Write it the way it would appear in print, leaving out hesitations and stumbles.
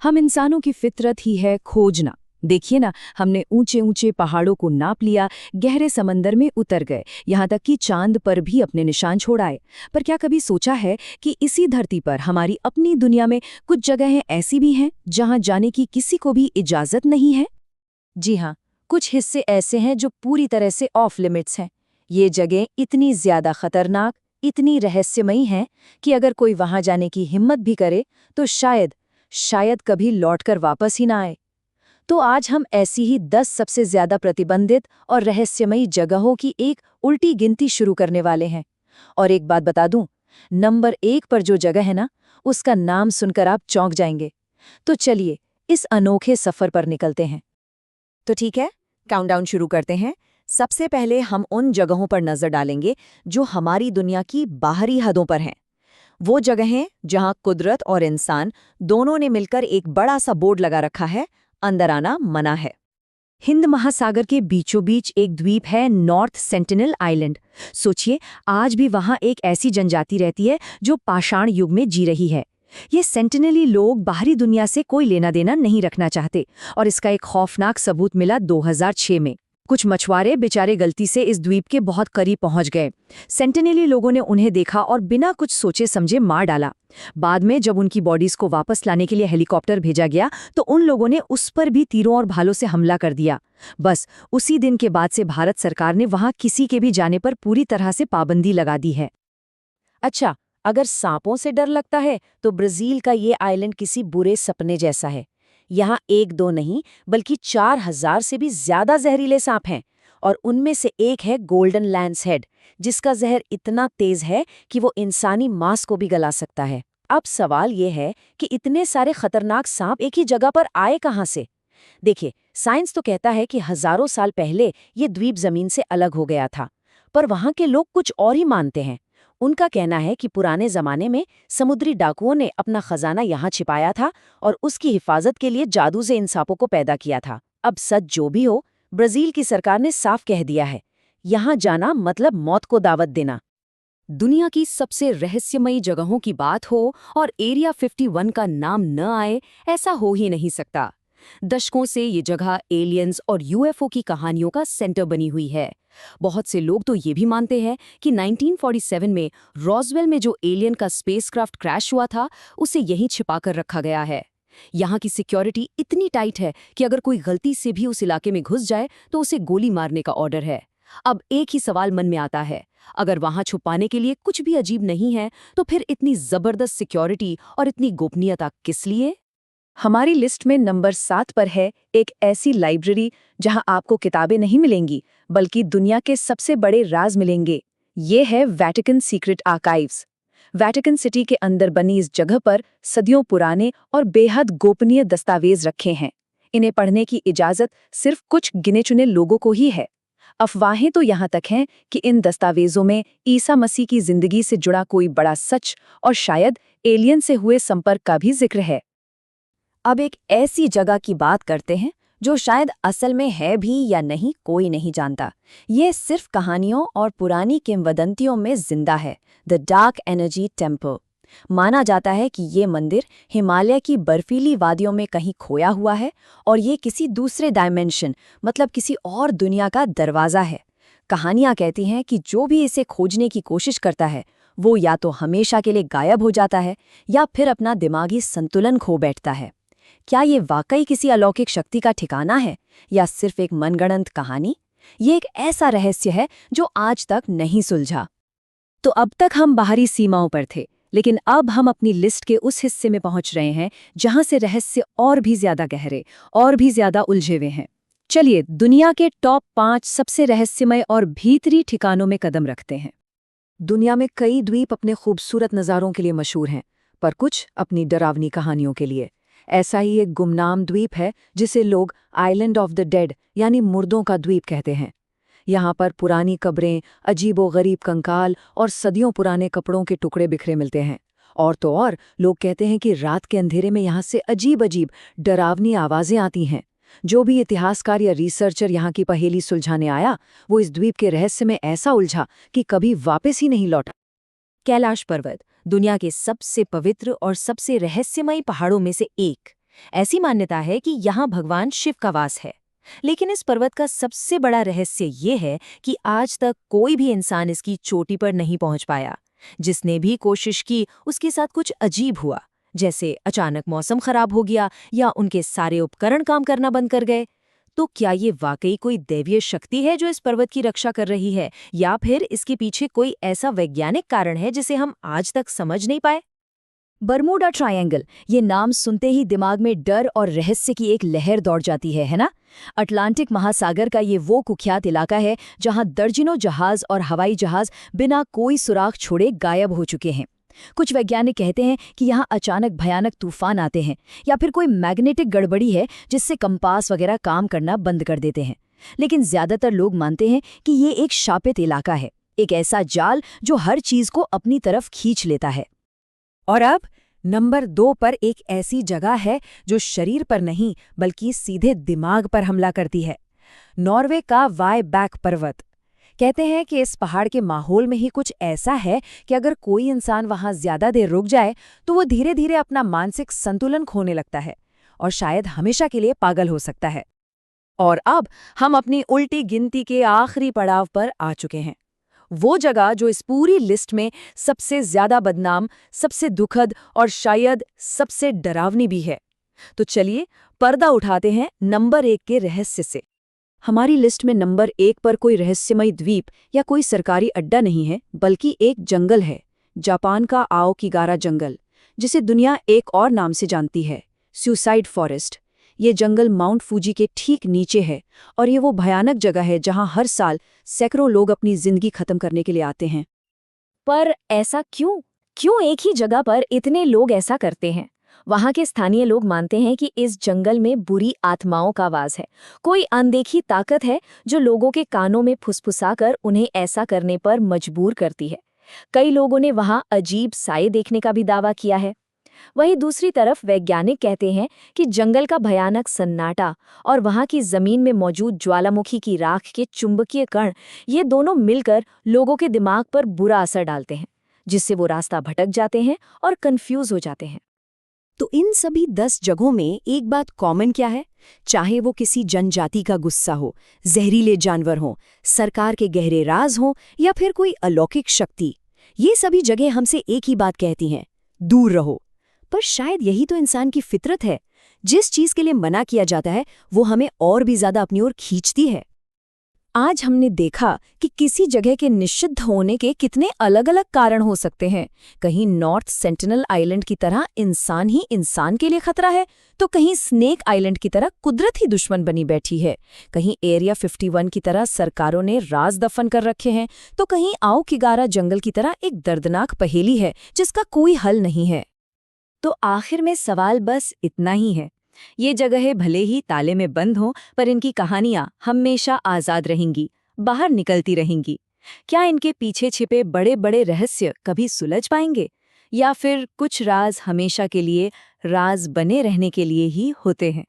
हम इंसानों की फितरत ही है खोजना। देखिए ना, हमने ऊंचे ऊंचे पहाड़ों को नाप लिया, गहरे समंदर में उतर गए, यहाँ तक कि चांद पर भी अपने निशान छोड़ाए। पर क्या कभी सोचा है कि इसी धरती पर हमारी अपनी दुनिया में कुछ जगहें ऐसी भी हैं जहाँ जाने की किसी को भी इजाजत नहीं है? जी हाँ, कुछ हिस्से ऐसे हैं जो पूरी तरह से ऑफ लिमिट्स हैं। ये जगह इतनी ज्यादा खतरनाक, इतनी रहस्यमयी हैं कि अगर कोई वहां जाने की हिम्मत भी करे तो शायद कभी लौटकर वापस ही ना आए। तो आज हम ऐसी ही 10 सबसे ज्यादा प्रतिबंधित और रहस्यमयी जगहों की एक उल्टी गिनती शुरू करने वाले हैं। और एक बात बता दूं, नंबर 1 पर जो जगह है ना, उसका नाम सुनकर आप चौंक जाएंगे। तो चलिए इस अनोखे सफर पर निकलते हैं। तो ठीक है, काउंटडाउन शुरू करते हैं। सबसे पहले हम उन जगहों पर नजर डालेंगे जो हमारी दुनिया की बाहरी हदों पर हैं। वो जगहें जहां कुदरत और इंसान दोनों ने मिलकर एक बड़ा सा बोर्ड लगा रखा है, अंदर आना मना है। हिंद महासागर के बीचों बीच एक द्वीप है, नॉर्थ सेंटिनल आइलैंड। सोचिए, आज भी वहां एक ऐसी जनजाति रहती है जो पाषाण युग में जी रही है। ये सेंटिनली लोग बाहरी दुनिया से कोई लेना देना नहीं रखना चाहते, और इसका एक खौफनाक सबूत मिला 2006 में। कुछ मछुआरे बेचारे गलती से इस द्वीप के बहुत करीब पहुंच गए। सेंटिनली लोगों ने उन्हें देखा और बिना कुछ सोचे समझे मार डाला। बाद में जब उनकी बॉडीज को वापस लाने के लिए हेलीकॉप्टर भेजा गया तो उन लोगों ने उस पर भी तीरों और भालों से हमला कर दिया। बस उसी दिन के बाद से भारत सरकार ने वहां किसी के भी जाने पर पूरी तरह से पाबंदी लगा दी है। अच्छा, अगर सांपों से डर लगता है तो ब्राजील का ये आइलैंड किसी बुरे सपने जैसा है। यहाँ 1-2 नहीं बल्कि 4000 से भी ज्यादा जहरीले सांप हैं, और उनमें से एक है गोल्डन लैंस हेड, जिसका जहर इतना तेज है कि वो इंसानी मांस को भी गला सकता है। अब सवाल ये है कि इतने सारे खतरनाक सांप एक ही जगह पर आए कहाँ से? देखिए, साइंस तो कहता है कि हजारों साल पहले ये द्वीप जमीन से अलग हो गया था, पर वहाँ के लोग कुछ और ही मानते हैं। उनका कहना है कि पुराने जमाने में समुद्री डाकुओं ने अपना खजाना यहाँ छिपाया था और उसकी हिफाजत के लिए जादू से इन सांपों को पैदा किया था। अब सच जो भी हो, ब्राजील की सरकार ने साफ कह दिया है, यहाँ जाना मतलब मौत को दावत देना। दुनिया की सबसे रहस्यमयी जगहों की बात हो और एरिया 51 का नाम न आए, ऐसा हो ही नहीं सकता। दशकों से ये जगह एलियंस और यूएफओ की कहानियों का सेंटर बनी हुई है। बहुत से लोग तो ये भी मानते हैं कि 1947 में रॉसवेल में जो एलियन का स्पेसक्राफ्ट क्रैश हुआ था, उसे यहीं छिपाकर रखा गया है। यहाँ की सिक्योरिटी इतनी टाइट है कि अगर कोई गलती से भी उस इलाके में घुस जाए तो उसे गोली मारने का ऑर्डर है। अब एक ही सवाल मन में आता है, अगर वहां छुपाने के लिए कुछ भी अजीब नहीं है, तो फिर इतनी जबरदस्त सिक्योरिटी और इतनी गोपनीयता किस लिए? हमारी लिस्ट में नंबर 7 पर है एक ऐसी लाइब्रेरी जहां आपको किताबें नहीं मिलेंगी बल्कि दुनिया के सबसे बड़े राज मिलेंगे। ये है Vatican secret archives. Vatican city के अंदर बनी इस जगह पर सदियों पुराने और बेहद गोपनीय दस्तावेज रखे हैं। इन्हें पढ़ने की इजाजत सिर्फ कुछ गिने चुने लोगों को ही है। अफवाहें तो यहाँ तक हैं कि इन दस्तावेजों में ईसा मसीह की जिंदगी से जुड़ा कोई बड़ा सच और शायद एलियन से हुए संपर्क का भी जिक्र है। अब एक ऐसी जगह की बात करते हैं जो शायद असल में है भी या नहीं, कोई नहीं जानता। ये सिर्फ कहानियों और पुरानी किंवदंतियों में जिंदा है, द डार्क एनर्जी टेम्पल। माना जाता है कि ये मंदिर हिमालय की बर्फीली वादियों में कहीं खोया हुआ है और ये किसी दूसरे डायमेंशन, मतलब किसी और दुनिया का दरवाज़ा है। कहानियाँ कहती हैं कि जो भी इसे खोजने की कोशिश करता है वो या तो हमेशा के लिए गायब हो जाता है या फिर अपना दिमागी संतुलन खो बैठता है। क्या ये वाकई किसी अलौकिक शक्ति का ठिकाना है या सिर्फ एक मनगढ़ंत कहानी? ये एक ऐसा रहस्य है जो आज तक नहीं सुलझा। तो अब तक हम बाहरी सीमाओं पर थे, लेकिन अब हम अपनी लिस्ट के उस हिस्से में पहुंच रहे हैं जहां से रहस्य और भी ज्यादा गहरे और भी ज्यादा उलझे हुए हैं। चलिए दुनिया के टॉप 5 सबसे रहस्यमय और भीतरी ठिकानों में कदम रखते हैं। दुनिया में कई द्वीप अपने खूबसूरत नज़ारों के लिए मशहूर हैं, पर कुछ अपनी डरावनी कहानियों के लिए। ऐसा ही एक गुमनाम द्वीप है जिसे लोग आइलैंड ऑफ द डेड यानी मुर्दों का द्वीप कहते हैं। यहाँ पर पुरानी कब्रें, अजीबो-गरीब कंकाल और सदियों पुराने कपड़ों के टुकड़े बिखरे मिलते हैं। और तो और लोग कहते हैं कि रात के अंधेरे में यहाँ से अजीब-अजीब डरावनी आवाज़ें आती हैं। जो भी इतिहासकार या रिसर्चर यहाँ की पहेली सुलझाने आया, वो इस द्वीप के रहस्य में ऐसा उलझा कि कभी वापस ही नहीं लौटा। कैलाश पर्वत दुनिया के सबसे पवित्र और सबसे रहस्यमयी पहाड़ों में से एक। ऐसी मान्यता है कि यहाँ भगवान शिव का वास है। लेकिन इस पर्वत का सबसे बड़ा रहस्य ये है कि आज तक कोई भी इंसान इसकी चोटी पर नहीं पहुंच पाया। जिसने भी कोशिश की उसके साथ कुछ अजीब हुआ, जैसे अचानक मौसम खराब हो गया या उनके सारे उपकरण काम करना बंद कर गए। तो क्या ये वाकई कोई दैवीय शक्ति है जो इस पर्वत की रक्षा कर रही है, या फिर इसके पीछे कोई ऐसा वैज्ञानिक कारण है जिसे हम आज तक समझ नहीं पाए? बरमूडा ट्रायंगल, ये नाम सुनते ही दिमाग में डर और रहस्य की एक लहर दौड़ जाती है ना? अटलांटिक महासागर का ये वो कुख्यात इलाका है जहां दर्जनों जहाज और हवाई जहाज बिना कोई सुराग छोड़े गायब हो चुके हैं। कुछ वैज्ञानिक कहते हैं कि यहाँ अचानक भयानक तूफान आते हैं या फिर कोई मैग्नेटिक गड़बड़ी है जिससे कंपास वगैरह काम करना बंद कर देते हैं। लेकिन ज्यादातर लोग मानते हैं कि ये एक शापित इलाका है, एक ऐसा जाल जो हर चीज को अपनी तरफ खींच लेता है। और अब नंबर 2 पर एक ऐसी जगह है जो शरीर पर नहीं बल्कि सीधे दिमाग पर हमला करती है। नॉर्वे का वाई बैक पर्वत। कहते हैं कि इस पहाड़ के माहौल में ही कुछ ऐसा है कि अगर कोई इंसान वहां ज्यादा देर रुक जाए तो वो धीरे धीरे अपना मानसिक संतुलन खोने लगता है और शायद हमेशा के लिए पागल हो सकता है। और अब हम अपनी उल्टी गिनती के आखिरी पड़ाव पर आ चुके हैं, वो जगह जो इस पूरी लिस्ट में सबसे ज्यादा बदनाम, सबसे दुखद और शायद सबसे डरावनी भी है। तो चलिए पर्दा उठाते हैं नंबर 1 के रहस्य से। हमारी लिस्ट में नंबर 1 पर कोई रहस्यमयी द्वीप या कोई सरकारी अड्डा नहीं है, बल्कि एक जंगल है, जापान का आओकिगारा जंगल, जिसे दुनिया एक और नाम से जानती है, सुसाइड फॉरेस्ट। ये जंगल माउंट फूजी के ठीक नीचे है और ये वो भयानक जगह है जहां हर साल सैकड़ों लोग अपनी जिंदगी खत्म करने के लिए आते हैं। पर ऐसा क्यों? क्यों एक ही जगह पर इतने लोग ऐसा करते हैं? वहां के स्थानीय लोग मानते हैं कि इस जंगल में बुरी आत्माओं का वास है। कोई अनदेखी ताकत है जो लोगों के कानों में फुसफुसाकर उन्हें ऐसा करने पर मजबूर करती है। कई लोगों ने वहां अजीब साए देखने का भी दावा किया है। वहीं दूसरी तरफ वैज्ञानिक कहते हैं कि जंगल का भयानक सन्नाटा और वहां की जमीन में मौजूद ज्वालामुखी की राख के चुंबकीय कण, ये दोनों मिलकर लोगों के दिमाग पर बुरा असर डालते हैं, जिससे वो रास्ता भटक जाते हैं और कंफ्यूज हो जाते हैं। तो इन सभी 10 जगहों में एक बात कॉमन क्या है? चाहे वो किसी जनजाति का गुस्सा हो, जहरीले जानवर हो, सरकार के गहरे राज हो या फिर कोई अलौकिक शक्ति, ये सभी जगह हमसे एक ही बात कहती हैं, दूर रहो। पर शायद यही तो इंसान की फितरत है। जिस चीज के लिए मना किया जाता है वो हमें और भी ज्यादा अपनी ओर खींचती है। आज हमने देखा कि किसी जगह के निषिद्ध होने के कितने अलग अलग कारण हो सकते हैं। कहीं नॉर्थ सेंटिनल आइलैंड की तरह इंसान ही इंसान के लिए खतरा है, तो कहीं स्नेक आइलैंड की तरह कुदरत ही दुश्मन बनी बैठी है। कहीं एरिया 51 की तरह सरकारों ने राज दफन कर रखे हैं, तो कहीं आओकिगारा जंगल की तरह एक दर्दनाक पहेली है जिसका कोई हल नहीं है। तो आखिर में सवाल बस इतना ही है, ये जगहें भले ही ताले में बंद हों, पर इनकी कहानियां हमेशा आज़ाद रहेंगी, बाहर निकलती रहेंगी। क्या इनके पीछे छिपे बड़े बड़े रहस्य कभी सुलझ पाएंगे, या फिर कुछ राज हमेशा के लिए राज बने रहने के लिए ही होते हैं?